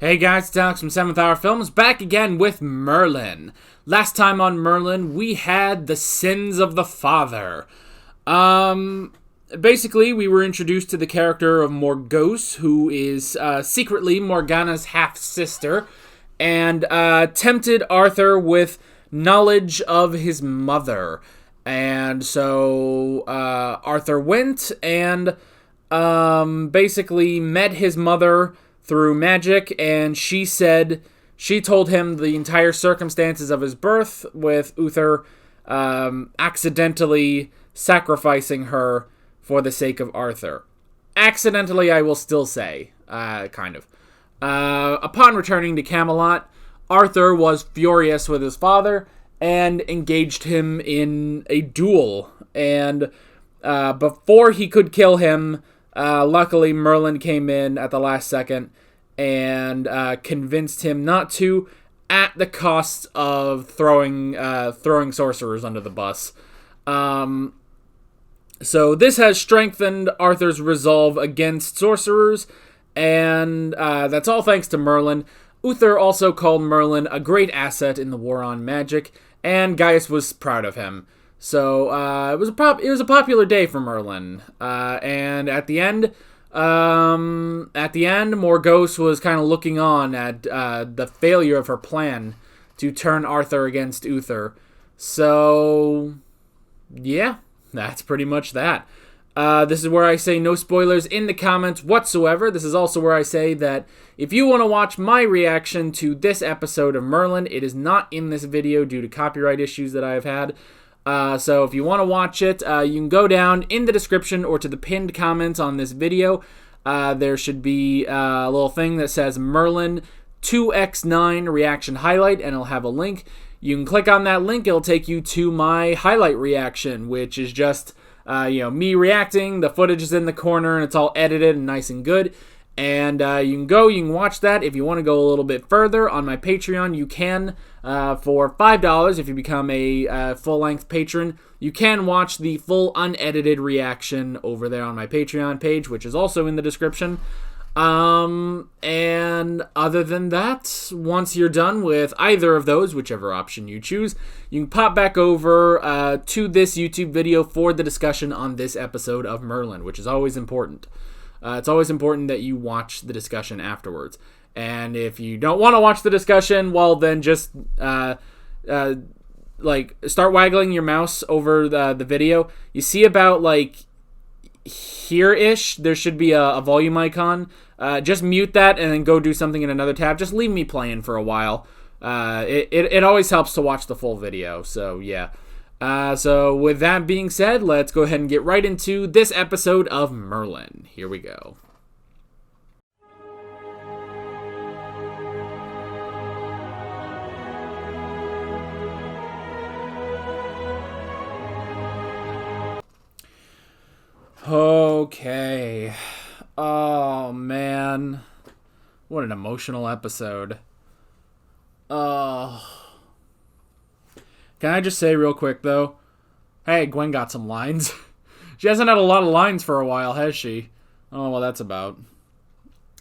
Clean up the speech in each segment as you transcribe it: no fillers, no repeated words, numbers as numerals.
Hey guys, it's Alex from 7th Hour Films, back again with Merlin. Last time on Merlin, we had the sins of the father. Basically, we were introduced to the character of Morgause, who is secretly Morgana's half-sister, and tempted Arthur with knowledge of his mother. And so Arthur went and basically met his mother through magic, and she told him the entire circumstances of his birth, with Uther accidentally sacrificing her for the sake of Arthur. Accidentally, I will still say, kind of. Upon returning to Camelot, Arthur was furious with his father and engaged him in a duel. And before he could kill him, luckily Merlin came in at the last second and convinced him not to, at the cost of throwing sorcerers under the bus. So this has strengthened Arthur's resolve against sorcerers, and that's all thanks to Merlin. Uther also called Merlin a great asset in the war on magic, and Gaius was proud of him. So it was a popular day for Merlin, and at the end, Morgause was kind of looking on at the failure of her plan to turn Arthur against Uther. So yeah, that's pretty much that. This is where I say no spoilers in the comments whatsoever. This is also where I say that if you want to watch my reaction to this episode of Merlin, it is not in this video due to copyright issues that I have had. So if you want to watch it, you can go down in the description or to the pinned comments on this video. There should be a little thing that says Merlin 2x9 reaction highlight, and it'll have a link. You can click on that link. It'll take you to my highlight reaction, which is just me reacting. The footage is in the corner, and it's all edited and nice and good. And you can watch that. If you want to go a little bit further on my Patreon, you can. For $5, if you become a full-length patron, you can watch the full unedited reaction over there on my Patreon page, which is also in the description. And other than that, once you're done with either of those, whichever option you choose, you can pop back over to this YouTube video for the discussion on this episode of Merlin, which is always important. It's always important that you watch the discussion afterwards. And if you don't want to watch the discussion, well, then just start waggling your mouse over the video. You see about here-ish, there should be a volume icon. Just mute that and then go do something in another tab. Just leave me playing for a while. It always helps to watch the full video. So yeah. So with that being said, let's go ahead and get right into this episode of Merlin. Here we go. Okay. Oh, man. What an emotional episode. Oh. Can I just say real quick, though? Hey, Gwen got some lines. She hasn't had a lot of lines for a while, has she? I don't know what that's about.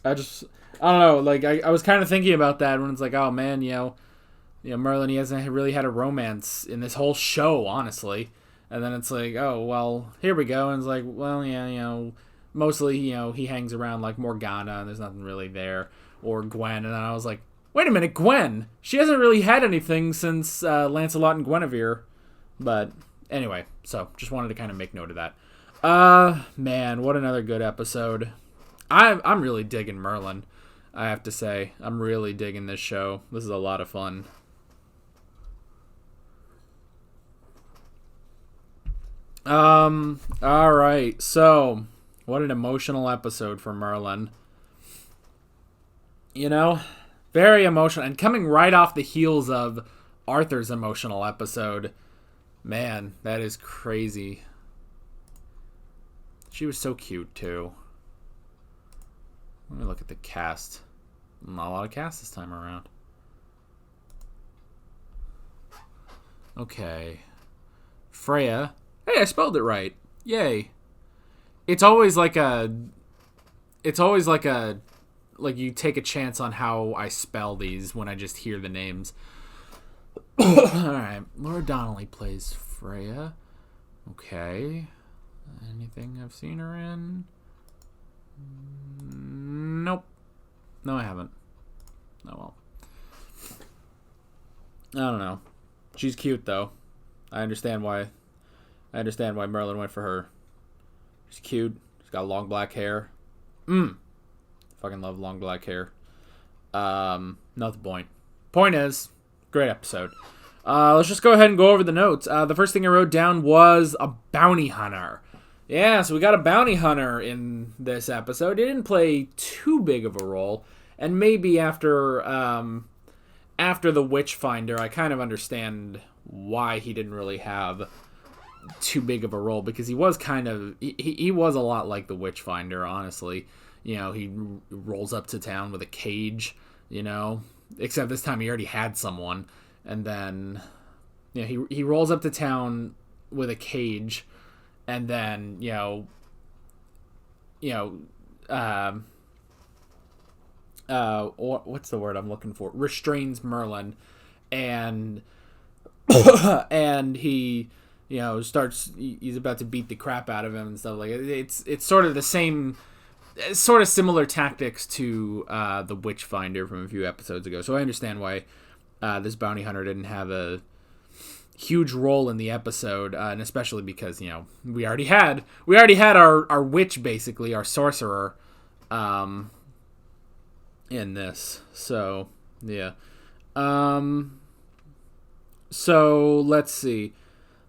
I don't know. I was kind of thinking about that when it's like, oh, man, Merlin, he hasn't really had a romance in this whole show, honestly. And then it's like, oh, well, here we go. And it's like, well, yeah, mostly, he hangs around like Morgana, and there's nothing really there. Or Gwen. And then I was like, wait a minute, Gwen! She hasn't really had anything since Lancelot and Guinevere. But anyway, so just wanted to kind of make note of that. Man, what another good episode. I'm really digging Merlin, I have to say. I'm really digging this show. This is a lot of fun. Alright, so, what an emotional episode for Merlin. Very emotional, and coming right off the heels of Arthur's emotional episode. Man, that is crazy. She was so cute, too. Let me look at the cast. Not a lot of cast this time around. Okay. Freya. Hey, I spelled it right. Yay. It's always like a like you take a chance on how I spell these when I just hear the names. Alright, Laura Donnelly plays Freya. Okay. Anything I've seen her in? Nope. No, I haven't. Oh well. I don't know. She's cute though. I understand why Merlin went for her. She's cute. She's got long black hair. Fucking love long black hair. Not the point. Point is, great episode. Let's just go ahead and go over the notes. The first thing I wrote down was a bounty hunter. Yeah, so we got a bounty hunter in this episode. He didn't play too big of a role, and maybe after the Witchfinder, I kind of understand why he didn't really have too big of a role, because he was he was a lot like the Witchfinder, honestly. You know, he rolls up to town with a cage, you know, except this time he already had someone, and then he rolls up to town with a cage, and then what's the word I'm looking for? Restrains Merlin, and and he starts. He's about to beat the crap out of him and stuff like it. It's sort of the same, sort of similar tactics to the Witchfinder from a few episodes ago. So I understand why this bounty hunter didn't have a huge role in the episode, and especially because we already had our witch, basically our sorcerer, in this. So yeah. So let's see.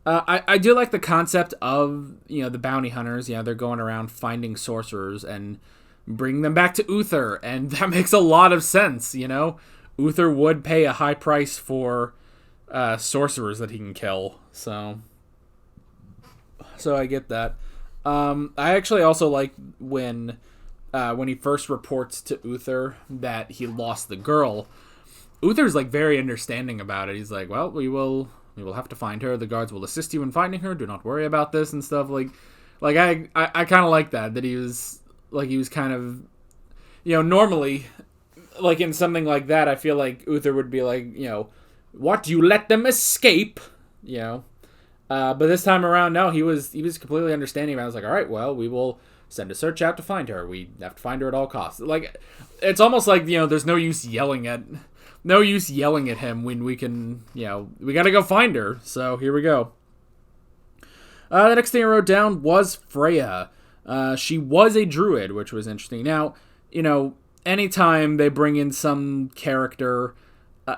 I do like the concept of the bounty hunters. They're going around finding sorcerers and bringing them back to Uther, and that makes a lot of sense. Uther would pay a high price for sorcerers that he can kill. So I get that. I actually also like when he first reports to Uther that he lost the girl. Uther's very understanding about it. He's like, well, we will have to find her. The guards will assist you in finding her. Do not worry about this and stuff. I kind of like that he was kind of, normally, in something like that, I feel like Uther would be like, what, you let them escape? But this time around, no, he was completely understanding. I was like, all right, well, we will send a search out to find her. We have to find her at all costs. It's almost like, there's no use yelling at him when we can, we got to go find her. So here we go. The next thing I wrote down was Freya. She was a druid, which was interesting. Now, anytime they bring in some character, with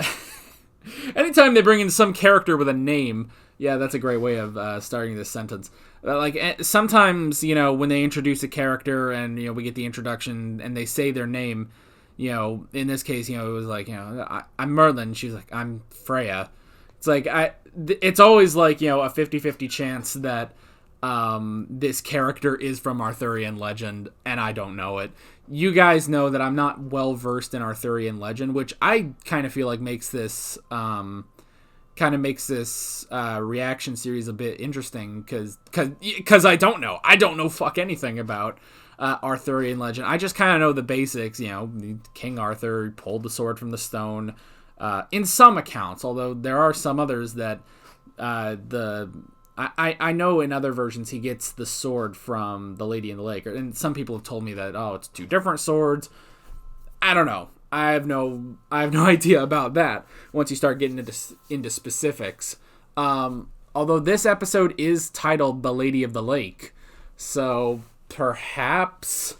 a name, yeah, that's a great way of starting this sentence. Sometimes, when they introduce a character and, we get the introduction and they say their name, in this case, it was like, I'm Merlin. She's like, I'm Freya. It's it's always a 50-50 chance that this character is from Arthurian legend, and I don't know it. You guys know that I'm not well versed in Arthurian legend, which I kind of feel like makes this reaction series a bit interesting, because I don't know fuck anything about Arthurian legend. I just kind of know the basics. King Arthur pulled the sword from the stone, in some accounts, although there are some others that I know in other versions he gets the sword from the Lady in the Lake, and some people have told me that it's two different swords. I don't know. I have no idea about that once you start getting into specifics. Although this episode is titled The Lady of the Lake, so perhaps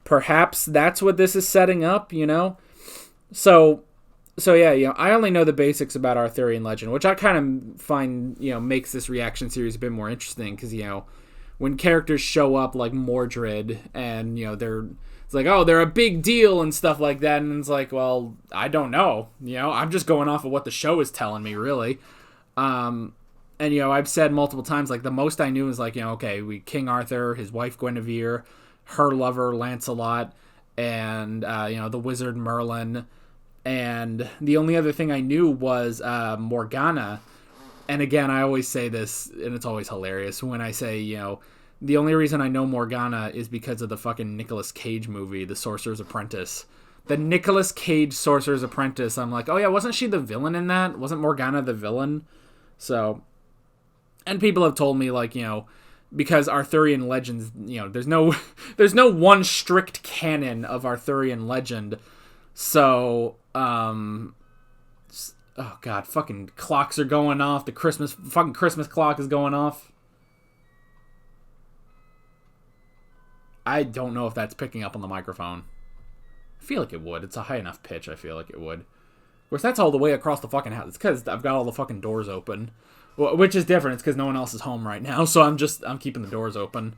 that's what this is setting up, So yeah, I only know the basics about Arthurian legend, which I kind of find, makes this reaction series a bit more interesting, because, when characters show up like Mordred and, it's like, oh, they're a big deal and stuff like that, and it's like, well, I don't know, I'm just going off of what the show is telling me, really. And, I've said multiple times, the most I knew is okay, King Arthur, his wife Guinevere, her lover Lancelot, and, the wizard Merlin. And the only other thing I knew was Morgana. And again, I always say this, and it's always hilarious when I say, the only reason I know Morgana is because of the fucking Nicolas Cage movie, The Sorcerer's Apprentice. the Nicolas Cage Sorcerer's Apprentice. I'm like, oh yeah, wasn't she the villain in that? Wasn't Morgana the villain? So, and people have told me, like, because Arthurian legends, there's no one strict canon of Arthurian legend. So, oh god, fucking clocks are going off. The fucking Christmas clock is going off. I don't know if that's picking up on the microphone. I feel like it would. It's a high enough pitch, I feel like it would. Of course, that's all the way across the fucking house. It's because I've got all the fucking doors open. Well, which is different. It's because no one else is home right now, so I'm keeping the doors open.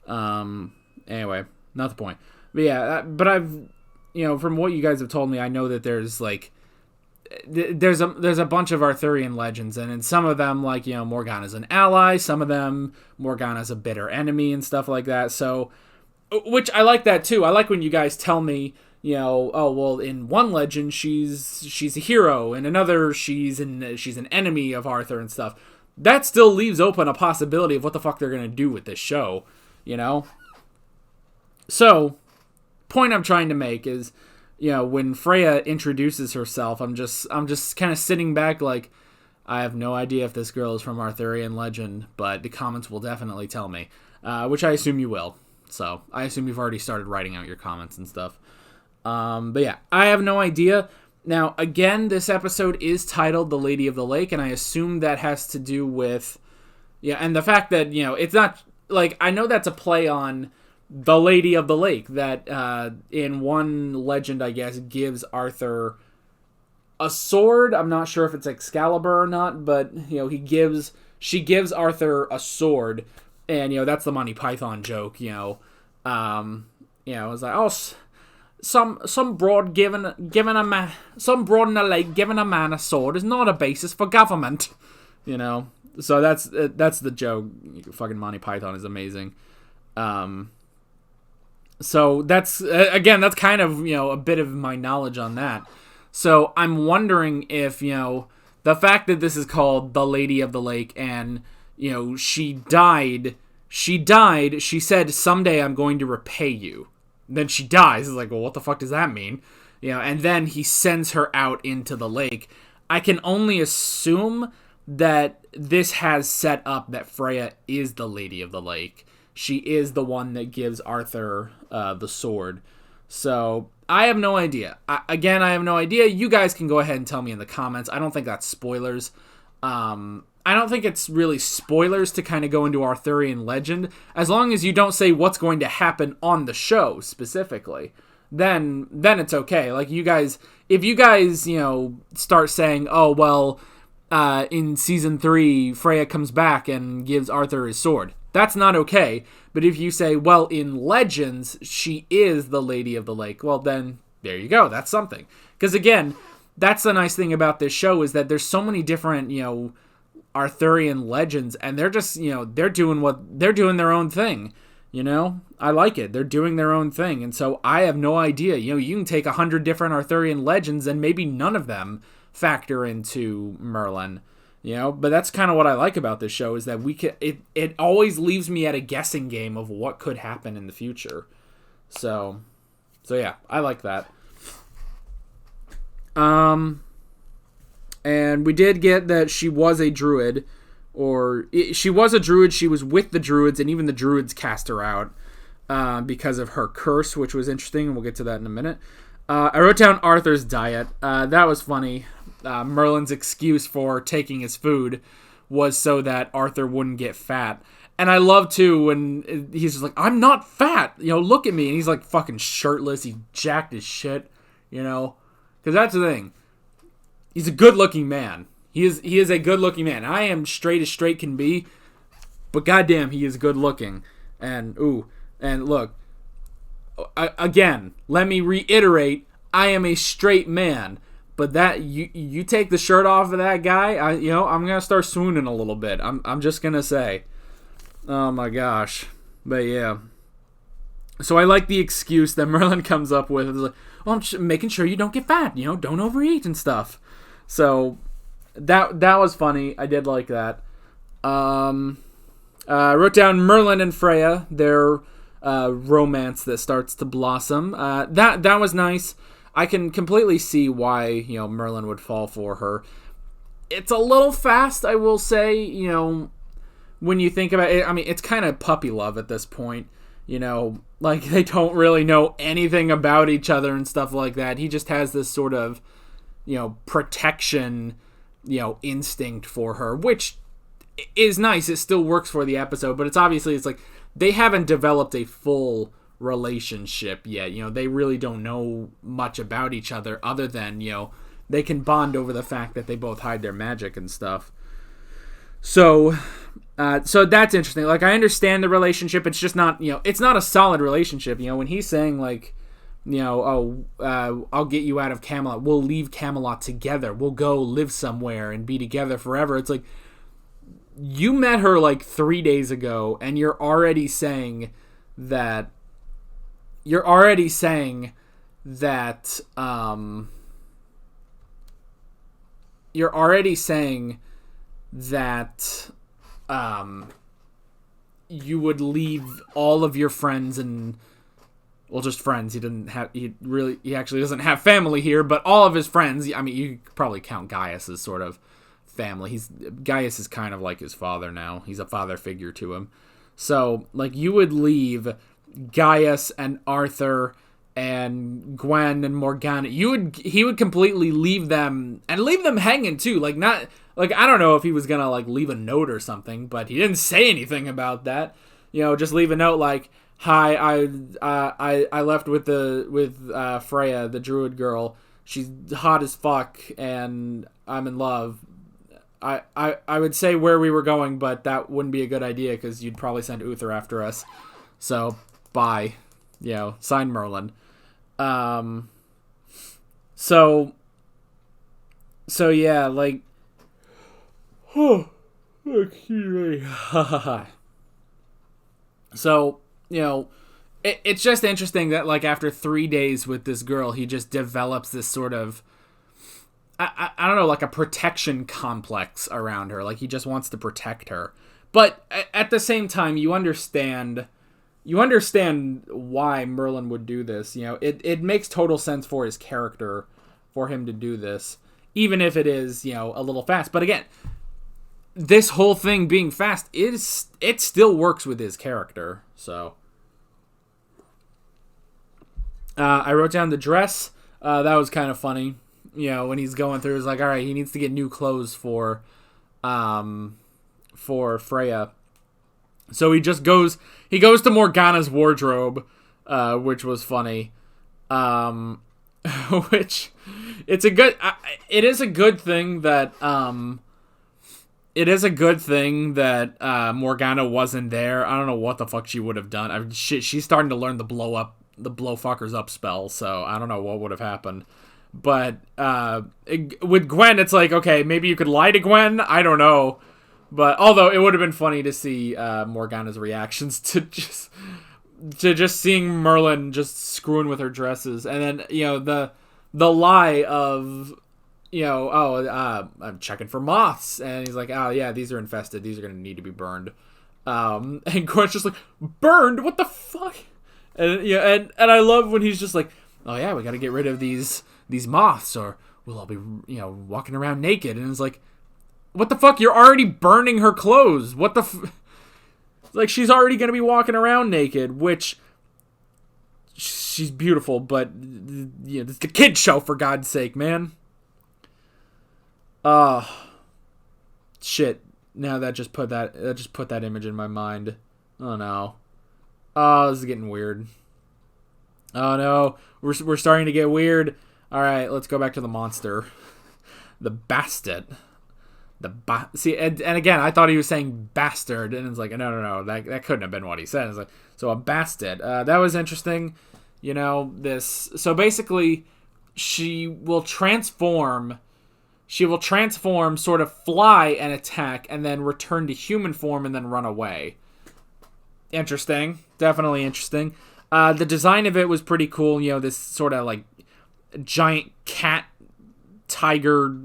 Anyway, not the point. But yeah, but I've, from what you guys have told me, I know that there's, like, there's a bunch of Arthurian legends, and in some of them, like, Morgana's an ally, some of them, Morgana's a bitter enemy and stuff like that, so, which I like that too. I like when you guys tell me, oh, well, in one legend, she's a hero, in another, she's an enemy of Arthur and stuff. That still leaves open a possibility of what the fuck they're gonna do with this show, So, point I'm trying to make is, when Freya introduces herself, I'm just kind of sitting back like, I have no idea if this girl is from Arthurian legend, but the comments will definitely tell me, which I assume you will. So, I assume you've already started writing out your comments and stuff. But yeah, I have no idea. Now, again, this episode is titled The Lady of the Lake, and I assume that has to do with, and the fact that, it's not, like, I know that's a play on the Lady of the Lake, that in one legend, I guess, gives Arthur a sword. I'm not sure if it's Excalibur or not, but, she gives Arthur a sword, and, that's the Monty Python joke, it's like, oh, some broad giving a man, some broad in the lake giving a man a sword is not a basis for government, so that's the joke. Fucking Monty Python is amazing. So that's, again, that's kind of, a bit of my knowledge on that. So I'm wondering if, the fact that this is called The Lady of the Lake and, she died, she said, someday I'm going to repay you. Then she dies. It's like, well, what the fuck does that mean? And then he sends her out into the lake. I can only assume that this has set up that Freya is the Lady of the Lake. She is the one that gives Arthur the sword. So, I have no idea. I have no idea. You guys can go ahead and tell me in the comments. I don't think that's spoilers. I don't think it's really spoilers to kind of go into Arthurian legend. As long as you don't say what's going to happen on the show, specifically. Then it's okay. Like, you guys, if you guys, start saying, oh, well, in Season 3, Freya comes back and gives Arthur his sword. That's not okay. But if you say, well, in Legends, she is the Lady of the Lake, well, then, there you go. That's something. Because, again, that's the nice thing about this show is that there's so many different, Arthurian legends, and they're just, they're doing their own thing. I like it. They're doing their own thing. And so I have no idea. You can take 100 different Arthurian legends and maybe none of them factor into Merlin. But that's kind of what I like about this show is that it always leaves me at a guessing game of what could happen in the future. So yeah, I like that. And we did get that she was a druid, she was a druid, she was with the druids, and even the druids cast her out because of her curse, which was interesting, and we'll get to that in a minute. I wrote down Arthur's diet. That was funny. Merlin's excuse for taking his food was so that Arthur wouldn't get fat. And I love, too, when he's just like, I'm not fat, look at me. And he's like fucking shirtless, he's jacked as shit, because that's the thing. He's a good-looking man. He is a good-looking man. I am straight as straight can be, but goddamn, he is good-looking. And look, again, let me reiterate, I am a straight man. But that you take the shirt off of that guy, I'm gonna start swooning a little bit. I'm just gonna say, oh my gosh, but yeah. So I like the excuse that Merlin comes up with. It's like, well, I'm making sure you don't get fat. Don't overeat and stuff. So that was funny. I did like that. I wrote down Merlin and Freya, their romance that starts to blossom. That was nice. I can completely see why, Merlin would fall for her. It's a little fast, I will say, when you think about it. I mean, it's kind of puppy love at this point, like they don't really know anything about each other and stuff like that. He just has this sort of, protection, instinct for her, which is nice. It still works for the episode, but it's like they haven't developed a full relationship yet. They really don't know much about each other other than, they can bond over the fact that they both hide their magic and stuff. So that's interesting. Like, I understand the relationship. It's just not, it's not a solid relationship. When he's saying, like, I'll get you out of Camelot. We'll leave Camelot together. We'll go live somewhere and be together forever. It's like, you met her like 3 days ago, and you're already saying that. You're already saying that. You would leave all of your friends and, well, just friends. He actually doesn't have family here, but all of his friends. I mean, you could probably count Gaius as sort of family. Gaius is kind of like his father now. He's a father figure to him. So, like, you would leave Gaius and Arthur and Gwen and Morgana. He would completely leave them and leave them hanging too. Like, not like, I don't know if he was gonna like leave a note or something, but he didn't say anything about that. Just leave a note like, "Hi, I left with Freya, the druid girl. She's hot as fuck, and I'm in love." I would say where we were going, but that wouldn't be a good idea because you'd probably send Uther after us. So, bye. Sign Merlin. So yeah, like, excuse me. So, it's just interesting that, like, after 3 days with this girl, he just develops this sort of, I don't know, like a protection complex around her. Like, he just wants to protect her. But at the same time, you understand why Merlin would do this. It makes total sense for his character for him to do this, even if it is, a little fast. But again, this whole thing being fast, it still works with his character. So I wrote down the dress. That was kind of funny. When he's going through, it's like, all right, he needs to get new clothes for Freya. So he goes to Morgana's wardrobe, which was funny. Which it is a good thing that Morgana wasn't there. I don't know what the fuck she would have done. She's starting to learn the blow fuckers up spell, so I don't know what would have happened. But with Gwen, it's like, okay, maybe you could lie to Gwen. I don't know. But although it would have been funny to see Morgana's reactions to just seeing Merlin just screwing with her dresses, and then the lie of I'm checking for moths, and he's like, oh yeah, these are infested. These are gonna need to be burned. And Gwen's just like, burned? What the fuck? And and I love when he's just like, oh yeah, we got to get rid of these moths, or we'll all be walking around naked. And it's like, what the fuck? You're already burning her clothes. What the like, she's already gonna be walking around naked, which she's beautiful, but it's the kid show, for God's sake, man. Shit. Now that just put that image in my mind. Oh no. Oh, this is getting weird. Oh no, we're starting to get weird. All right, let's go back to the monster, the bastard. See, and again, I thought he was saying bastard, and it's like, no, that couldn't have been what he said. It's like, so a bastard. That was interesting. So basically, she will transform, sort of fly and attack, and then return to human form and then run away. Interesting. Definitely interesting. The design of it was pretty cool. This sort of like giant cat, tiger,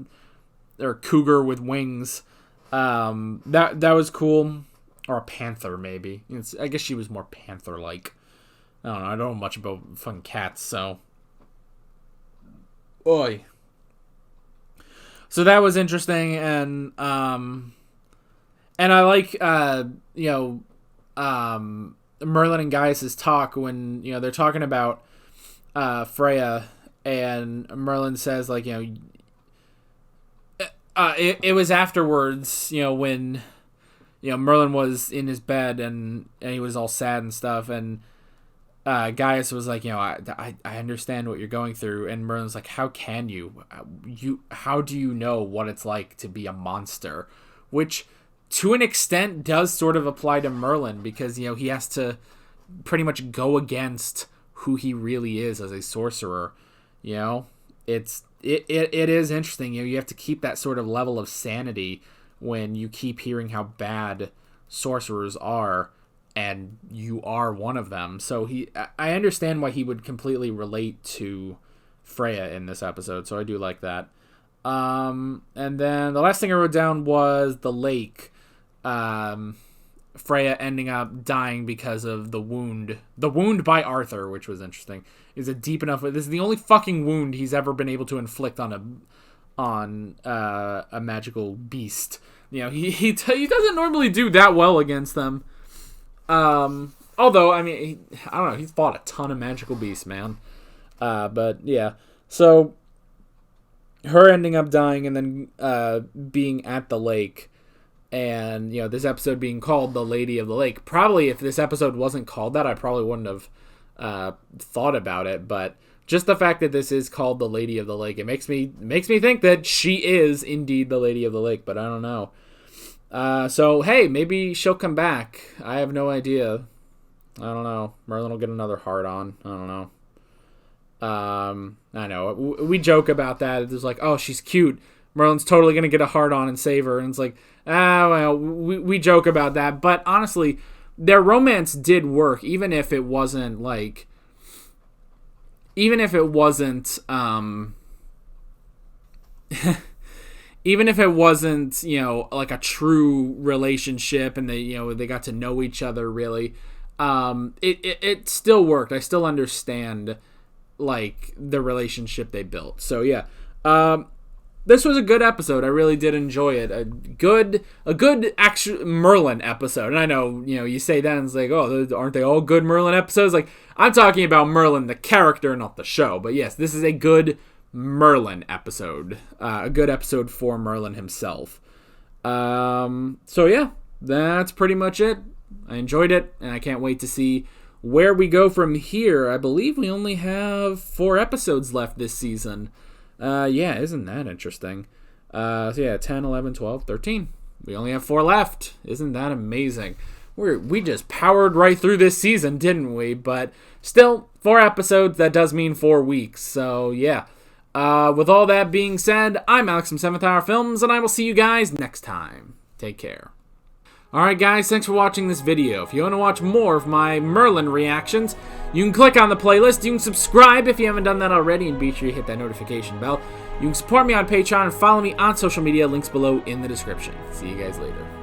or cougar with wings. That was cool. Or a panther, maybe. I guess she was more panther-like. I don't know much about fucking cats, so. Oi. So that was interesting, and I like Merlin and Gaius' talk when they're talking about Freya, and Merlin says like it was afterwards when Merlin was in his bed and he was all sad and stuff, and Gaius was like, I understand what you're going through, and Merlin's like, how can you how do you know what it's like to be a monster, which to an extent does sort of apply to Merlin, because he has to pretty much go against who he really is as a sorcerer. It is interesting. You have to keep that sort of level of sanity when you keep hearing how bad sorcerers are, and you are one of them. So I understand why he would completely relate to Freya in this episode, so I do like that. And then the last thing I wrote down was the lake. Freya ending up dying because of the wound by Arthur, which was interesting. Is it deep enough? This is the only fucking wound he's ever been able to inflict on a magical beast. He doesn't normally do that well against them. Although I mean, I don't know, he's fought a ton of magical beasts, man. But yeah, so her ending up dying and then being at the lake. And, this episode being called The Lady of the Lake. Probably if this episode wasn't called that, I probably wouldn't have thought about it. But just the fact that this is called The Lady of the Lake, it makes me think that she is indeed the Lady of the Lake. But I don't know. So, hey, maybe she'll come back. I have no idea. I don't know. Merlin will get another heart on. I don't know. I know. We joke about that. It's like, oh, she's cute. Merlin's totally going to get a hard on and save her. And it's like, well, we joke about that. But honestly, their romance did work, even if it wasn't like, even if it wasn't like a true relationship and they got to know each other really. It still worked. I still understand like the relationship they built. So yeah. This was a good episode. I really did enjoy it. A good actual Merlin episode. And I know, you say that and it's like, oh, aren't they all good Merlin episodes? Like, I'm talking about Merlin, the character, not the show. But yes, this is a good Merlin episode. A good episode for Merlin himself. So yeah, that's pretty much it. I enjoyed it, and I can't wait to see where we go from here. I believe we only have 4 episodes left this season. Yeah, isn't that interesting? So yeah, 10, 11, 12, 13. We only have 4 left. Isn't that amazing? We just powered right through this season, didn't we? But still, 4 episodes, that does mean 4 weeks. So yeah. With all that being said, I'm Alex from 7th Hour Films, and I will see you guys next time. Take care. Alright guys, thanks for watching this video. If you want to watch more of my Merlin reactions, you can click on the playlist, you can subscribe if you haven't done that already, and be sure you hit that notification bell. You can support me on Patreon and follow me on social media, links below in the description. See you guys later.